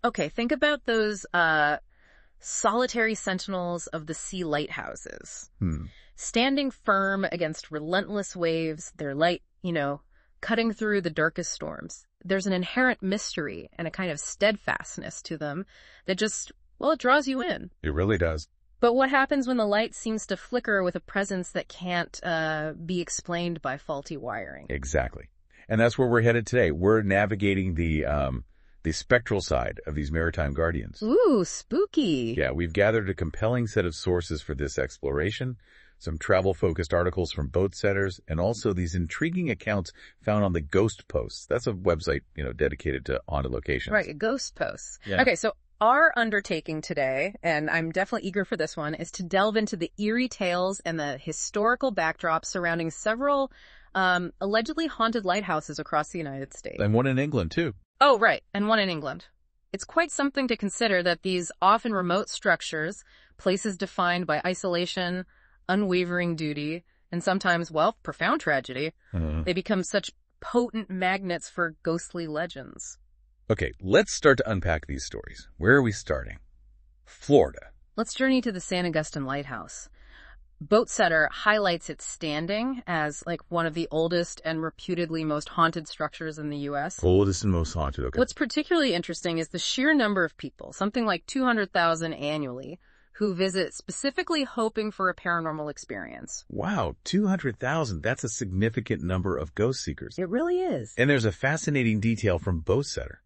Okay, think about those solitary sentinels of the sea lighthouses. Standing firm against relentless waves, their light, cutting through the darkest storms. There's an inherent mystery and a kind of steadfastness to them that just, it draws you in. It really does. But what happens when the light seems to flicker with a presence that can't be explained by faulty wiring? Exactly. And that's where we're headed today. We're navigating the spectral side of these maritime guardians. Ooh, spooky. Yeah, we've gathered a compelling set of sources for this exploration, some travel-focused articles from boat setters, and also these intriguing accounts found on the Ghost Posts. That's a website, dedicated to haunted locations. Right, Ghost Posts. Yeah. Okay, so our undertaking today, and I'm definitely eager for this one, is to delve into the eerie tales and the historical backdrop surrounding several allegedly haunted lighthouses across the United States. And one in England, too. Oh, right, and one in England. It's quite something to consider that these often remote structures, places defined by isolation, unwavering duty, and sometimes, profound tragedy, they become such potent magnets for ghostly legends. Okay, let's start to unpack these stories. Where are we starting? Florida. Let's journey to the San Agustin Lighthouse. Boatsetter highlights its standing as one of the oldest and reputedly most haunted structures in the U.S. Oldest and most haunted, okay. What's particularly interesting is the sheer number of people, something like 200,000 annually, who visit specifically hoping for a paranormal experience. Wow, 200,000. That's a significant number of ghost seekers. It really is. And there's a fascinating detail from Boatsetter.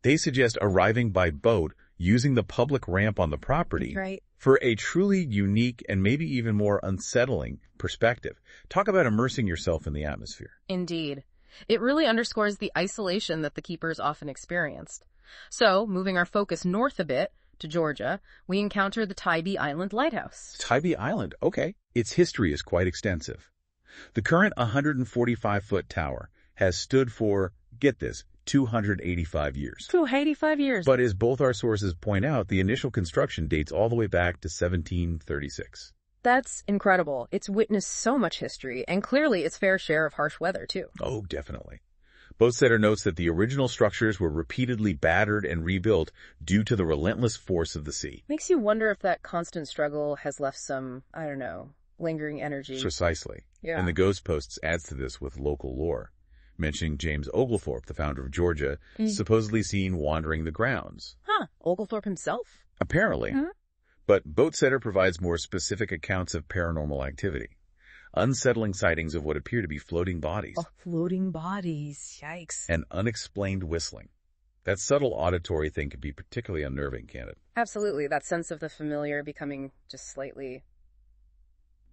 They suggest arriving by boat using the public ramp on the property. Right. For a truly unique and maybe even more unsettling perspective. Talk about immersing yourself in the atmosphere. Indeed. It really underscores the isolation that the keepers often experienced. So, moving our focus north a bit, to Georgia, we encounter the Tybee Island Lighthouse. Tybee Island, okay. Its history is quite extensive. The current 145-foot tower has stood for, get this, 285 years. 285 years. But as both our sources point out, the initial construction dates all the way back to 1736. That's incredible. It's witnessed so much history, and clearly its fair share of harsh weather, too. Oh, definitely. Boatsetter notes that the original structures were repeatedly battered and rebuilt due to the relentless force of the sea. Makes you wonder if that constant struggle has left some, lingering energy. Precisely. Yeah. And the Ghost Posts adds to this with local lore, mentioning James Oglethorpe, the founder of Georgia, supposedly seen wandering the grounds. Huh, Oglethorpe himself? Apparently. But Boatsetter provides more specific accounts of paranormal activity. Unsettling sightings of what appear to be floating bodies. Oh, floating bodies. Yikes. And unexplained whistling. That subtle auditory thing can be particularly unnerving, can't it? Absolutely. That sense of the familiar becoming just slightly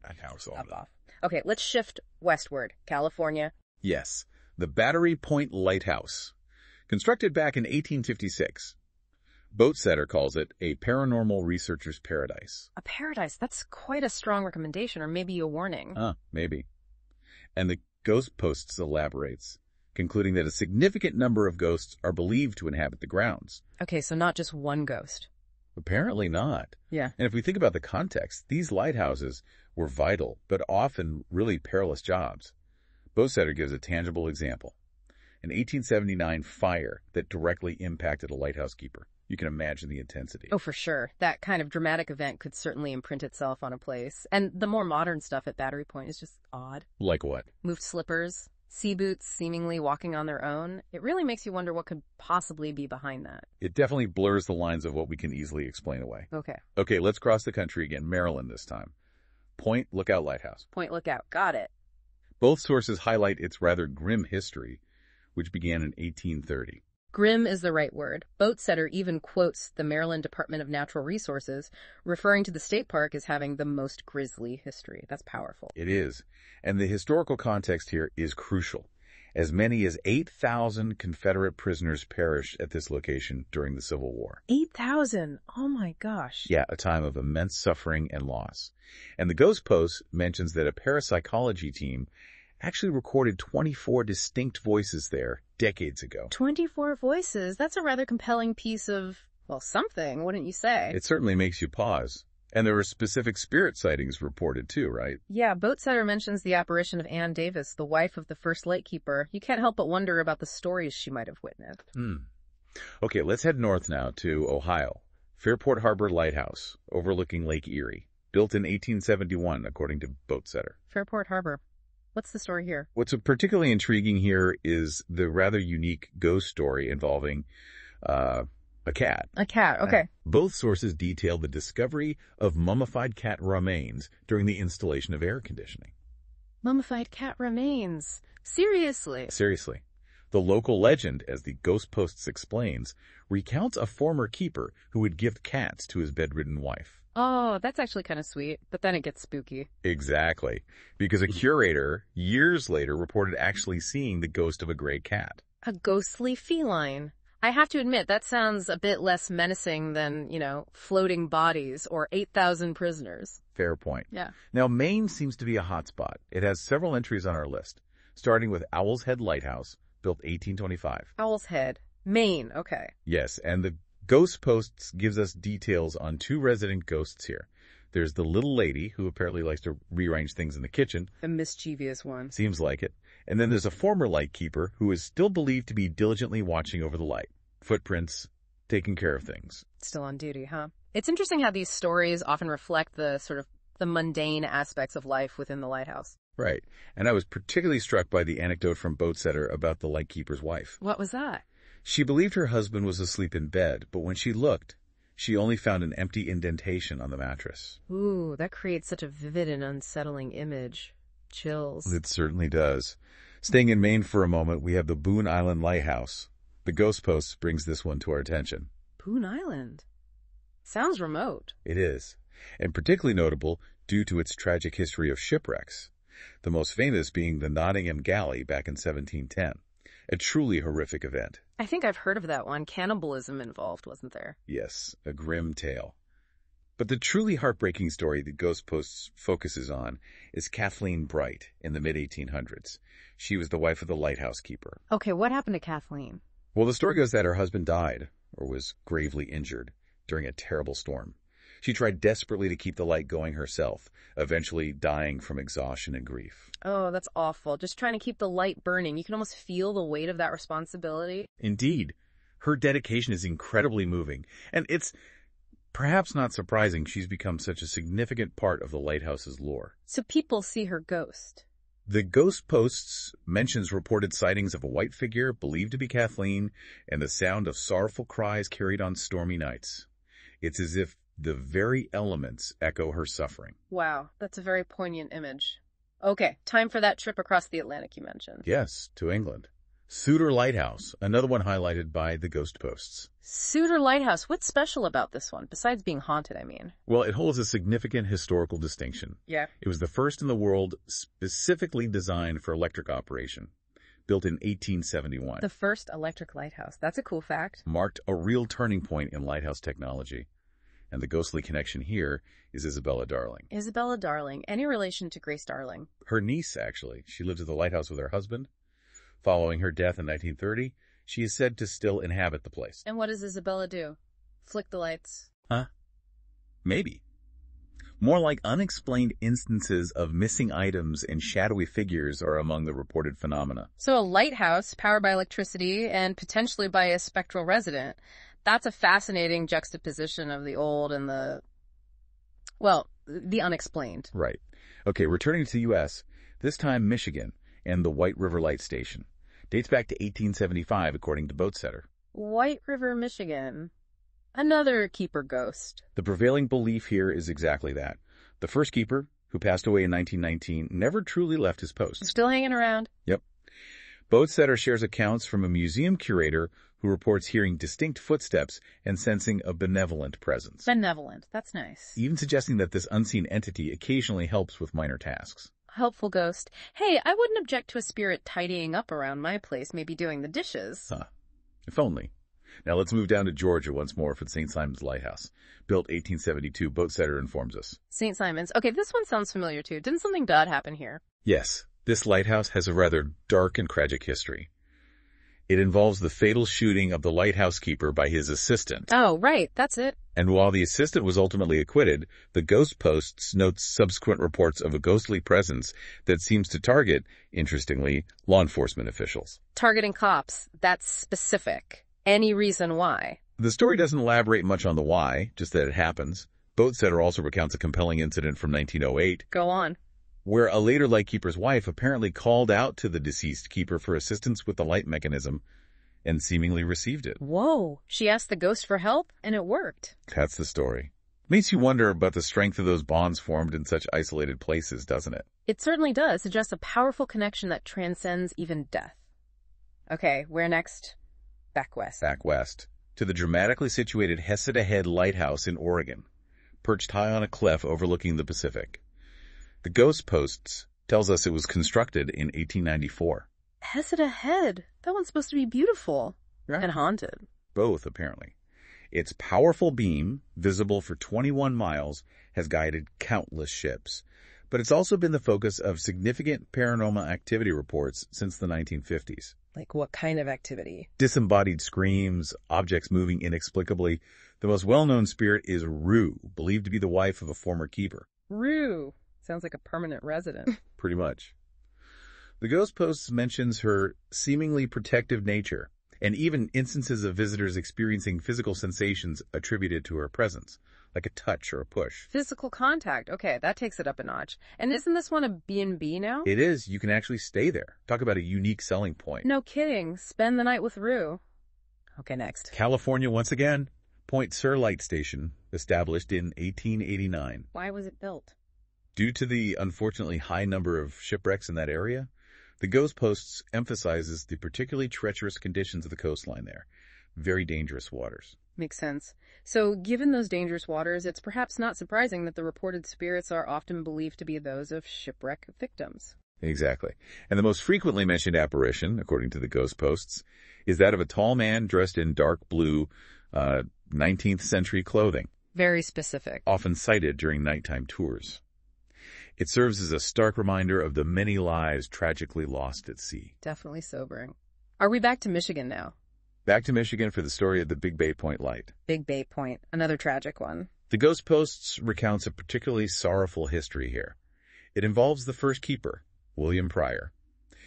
up off. Okay, let's shift westward. California. Yes. The Battery Point Lighthouse. Constructed back in 1856. Boatsetter calls it a paranormal researcher's paradise. A paradise? That's quite a strong recommendation, or maybe a warning. Maybe. And the Ghost Posts elaborates, concluding that a significant number of ghosts are believed to inhabit the grounds. Okay, so not just one ghost. Apparently not. Yeah. And if we think about the context, these lighthouses were vital, but often really perilous jobs. Boatsetter gives a tangible example. An 1879 fire that directly impacted a lighthouse keeper. You can imagine the intensity. Oh, for sure. That kind of dramatic event could certainly imprint itself on a place. And the more modern stuff at Battery Point is just odd. Like what? Moved slippers, sea boots seemingly walking on their own. It really makes you wonder what could possibly be behind that. It definitely blurs the lines of what we can easily explain away. Okay, let's cross the country again. Maryland this time. Point Lookout Lighthouse. Point Lookout. Got it. Both sources highlight its rather grim history, which began in 1830. Grim is the right word. Boatsetter even quotes the Maryland Department of Natural Resources, referring to the state park as having the most grisly history. That's powerful. It is. And the historical context here is crucial. As many as 8,000 Confederate prisoners perished at this location during the Civil War. 8,000? Oh my gosh. Yeah, a time of immense suffering and loss. And the Ghost Post mentions that a parapsychology team actually recorded 24 distinct voices there decades ago. 24 voices? That's a rather compelling piece of, something, wouldn't you say? It certainly makes you pause. And there were specific spirit sightings reported too, right? Yeah, Boatsetter mentions the apparition of Ann Davis, the wife of the first lightkeeper. You can't help but wonder about the stories she might have witnessed. Okay, let's head north now to Ohio. Fairport Harbor Lighthouse, overlooking Lake Erie. Built in 1871, according to Boatsetter. Fairport Harbor. What's the story here? What's particularly intriguing here is the rather unique ghost story involving a cat. A cat, okay. Both sources detail the discovery of mummified cat remains during the installation of air conditioning. Mummified cat remains. Seriously? Seriously. The local legend, as the Ghost Posts explains, recounts a former keeper who would give cats to his bedridden wife. Oh, that's actually kind of sweet, but then it gets spooky. Exactly. Because a curator, years later, reported actually seeing the ghost of a gray cat. A ghostly feline. I have to admit, that sounds a bit less menacing than, floating bodies or 8,000 prisoners. Fair point. Yeah. Now, Maine seems to be a hotspot. It has several entries on our list, starting with Owl's Head Lighthouse, built 1825. Owl's Head. Maine, okay. Yes, and the Ghost Posts gives us details on two resident ghosts here. There's the little lady, who apparently likes to rearrange things in the kitchen. The mischievous one. Seems like it. And then there's a former lightkeeper who is still believed to be diligently watching over the light. Footprints, taking care of things. Still on duty, huh? It's interesting how these stories often reflect the mundane aspects of life within the lighthouse. Right. And I was particularly struck by the anecdote from Boatsetter about the lightkeeper's wife. What was that? She believed her husband was asleep in bed, but when she looked, she only found an empty indentation on the mattress. Ooh, that creates such a vivid and unsettling image. Chills. It certainly does. Staying in Maine for a moment, we have the Boone Island Lighthouse. The Ghost Post brings this one to our attention. Boone Island? Sounds remote. It is, and particularly notable due to its tragic history of shipwrecks, the most famous being the Nottingham Galley back in 1710. A truly horrific event. I think I've heard of that one. Cannibalism involved, wasn't there? Yes, a grim tale. But the truly heartbreaking story the Ghost Post focuses on is Kathleen Bright in the mid-1800s. She was the wife of the lighthouse keeper. Okay, what happened to Kathleen? Well, the story goes that her husband died, or was gravely injured, during a terrible storm. She tried desperately to keep the light going herself, eventually dying from exhaustion and grief. Oh, that's awful. Just trying to keep the light burning. You can almost feel the weight of that responsibility. Indeed. Her dedication is incredibly moving, and it's perhaps not surprising she's become such a significant part of the lighthouse's lore. So people see her ghost. The Ghost Posts mentions reported sightings of a white figure believed to be Kathleen and the sound of sorrowful cries carried on stormy nights. It's as if the very elements echo her suffering. Wow, that's a very poignant image. Okay, time for that trip across the Atlantic you mentioned. Yes, to England. Souter Lighthouse, another one highlighted by the Ghost Posts. Souter Lighthouse, what's special about this one, besides being haunted, I mean? Well, it holds a significant historical distinction. Yeah. It was the first in the world specifically designed for electric operation, built in 1871. The first electric lighthouse. That's a cool fact. Marked a real turning point in lighthouse technology. And the ghostly connection here is Isabella Darling. Isabella Darling. Any relation to Grace Darling? Her niece, actually. She lived at the lighthouse with her husband. Following her death in 1930, she is said to still inhabit the place. And what does Isabella do? Flick the lights? Huh? Maybe. More like unexplained instances of missing items and shadowy figures are among the reported phenomena. So a lighthouse powered by electricity and potentially by a spectral resident. That's a fascinating juxtaposition of the old and the unexplained. Right. Okay, returning to the U.S., this time Michigan and the White River Light Station. Dates back to 1875, according to Boatsetter. White River, Michigan. Another keeper ghost. The prevailing belief here is exactly that. The first keeper, who passed away in 1919, never truly left his post. Still hanging around. Yep. Boatsetter shares accounts from a museum curator who reports hearing distinct footsteps and sensing a benevolent presence. Benevolent. That's nice. Even suggesting that this unseen entity occasionally helps with minor tasks. Helpful ghost. Hey, I wouldn't object to a spirit tidying up around my place, maybe doing the dishes. Huh. If only. Now let's move down to Georgia once more for St. Simon's Lighthouse. Built 1872, Boatsetter informs us. St. Simon's. Okay, this one sounds familiar too. Didn't something bad happen here? Yes, this lighthouse has a rather dark and tragic history. It involves the fatal shooting of the lighthouse keeper by his assistant. Oh, right. That's it. And while the assistant was ultimately acquitted, the Ghost Posts notes subsequent reports of a ghostly presence that seems to target, interestingly, law enforcement officials. Targeting cops. That's specific. Any reason why? The story doesn't elaborate much on the why, just that it happens. Boatsetter also recounts a compelling incident from 1908. Go on. Where a later lightkeeper's wife apparently called out to the deceased keeper for assistance with the light mechanism and seemingly received it. Whoa. She asked the ghost for help, and it worked. That's the story. Makes you wonder about the strength of those bonds formed in such isolated places, doesn't it? It certainly does. Suggests a powerful connection that transcends even death. Okay, where next? Back west. Back west, to the dramatically situated Heseda Head Lighthouse in Oregon, perched high on a cliff overlooking the Pacific. The Ghost Posts tells us it was constructed in 1894. Heseda Head. That one's supposed to be beautiful. Yeah. And haunted. Both, apparently. Its powerful beam, visible for 21 miles, has guided countless ships. But it's also been the focus of significant paranormal activity reports since the 1950s. Like what kind of activity? Disembodied screams, objects moving inexplicably. The most well-known spirit is Rue, believed to be the wife of a former keeper. Rue. Sounds like a permanent resident. Pretty much. The Ghost Posts mentions her seemingly protective nature, and even instances of visitors experiencing physical sensations attributed to her presence, like a touch or a push. Physical contact. Okay, that takes it up a notch. And isn't this one a B&B now? It is. You can actually stay there. Talk about a unique selling point. No kidding. Spend the night with Rue. Okay, next. California once again. Point Sur Light Station, established in 1889. Why was it built? Due to the unfortunately high number of shipwrecks in that area, the Ghost Posts emphasizes the particularly treacherous conditions of the coastline there. Very dangerous waters. Makes sense. So, given those dangerous waters, it's perhaps not surprising that the reported spirits are often believed to be those of shipwreck victims. Exactly. And the most frequently mentioned apparition, according to the Ghost Posts, is that of a tall man dressed in dark blue 19th century clothing. Very specific. Often sighted during nighttime tours. It serves as a stark reminder of the many lives tragically lost at sea. Definitely sobering. Are we back to Michigan now? Back to Michigan for the story of the Big Bay Point Light. Big Bay Point, another tragic one. The Ghost Posts recounts a particularly sorrowful history here. It involves the first keeper, William Pryor.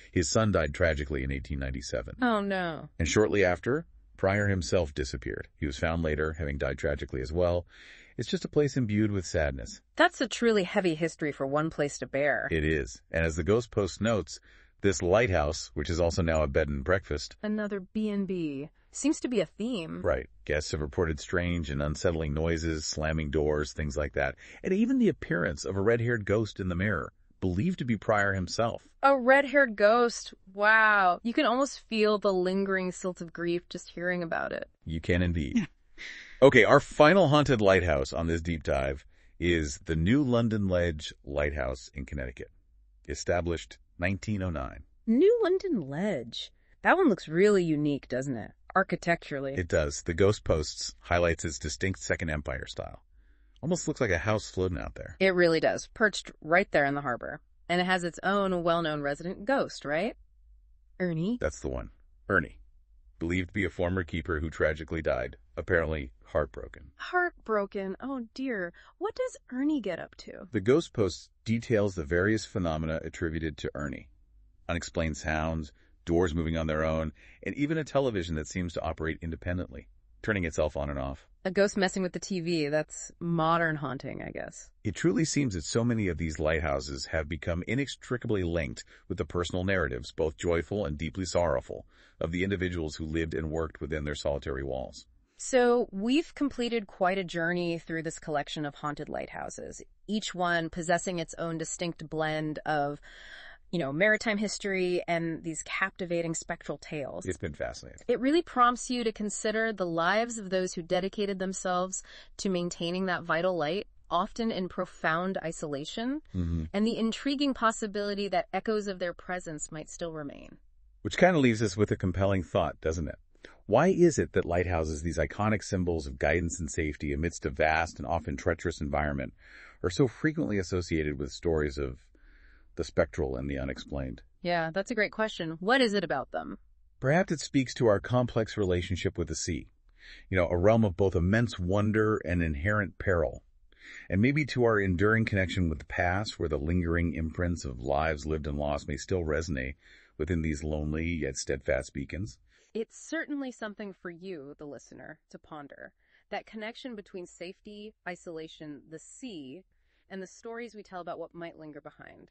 His son died tragically in 1897. Oh, no. And shortly after, Pryor himself disappeared. He was found later, having died tragically as well. It's just a place imbued with sadness. That's a truly heavy history for one place to bear. It is. And as the Ghost Post notes, this lighthouse, which is also now a bed and breakfast. Another B&B. Seems to be a theme. Right. Guests have reported strange and unsettling noises, slamming doors, things like that. And even the appearance of a red-haired ghost in the mirror, believed to be Pryor himself. A red-haired ghost. Wow. You can almost feel the lingering silt of grief just hearing about it. You can indeed. Okay, our final haunted lighthouse on this deep dive is the New London Ledge Lighthouse in Connecticut, established 1909. New London Ledge. That one looks really unique, doesn't it? Architecturally. It does. The Ghost Posts highlights its distinct Second Empire style. Almost looks like a house floating out there. It really does, perched right there in the harbor. And it has its own well-known resident ghost, right? Ernie? That's the one. Ernie. Believed to be a former keeper who tragically died, apparently heartbroken. Heartbroken? Oh dear. What does Ernie get up to? The Ghost Post details the various phenomena attributed to Ernie. Unexplained sounds, doors moving on their own, and even a television that seems to operate independently, turning itself on and off. A ghost messing with the TV. That's modern haunting, I guess. It truly seems that so many of these lighthouses have become inextricably linked with the personal narratives, both joyful and deeply sorrowful, of the individuals who lived and worked within their solitary walls. So we've completed quite a journey through this collection of haunted lighthouses, each one possessing its own distinct blend of, maritime history and these captivating spectral tales. It's been fascinating. It really prompts you to consider the lives of those who dedicated themselves to maintaining that vital light, often in profound isolation, and the intriguing possibility that echoes of their presence might still remain. Which kind of leaves us with a compelling thought, doesn't it? Why is it that lighthouses, these iconic symbols of guidance and safety amidst a vast and often treacherous environment, are so frequently associated with stories of the spectral and the unexplained? Yeah, that's a great question. What is it about them? Perhaps it speaks to our complex relationship with the sea. A realm of both immense wonder and inherent peril. And maybe to our enduring connection with the past, where the lingering imprints of lives lived and lost may still resonate within these lonely yet steadfast beacons. It's certainly something for you, the listener, to ponder. That connection between safety, isolation, the sea, and the stories we tell about what might linger behind.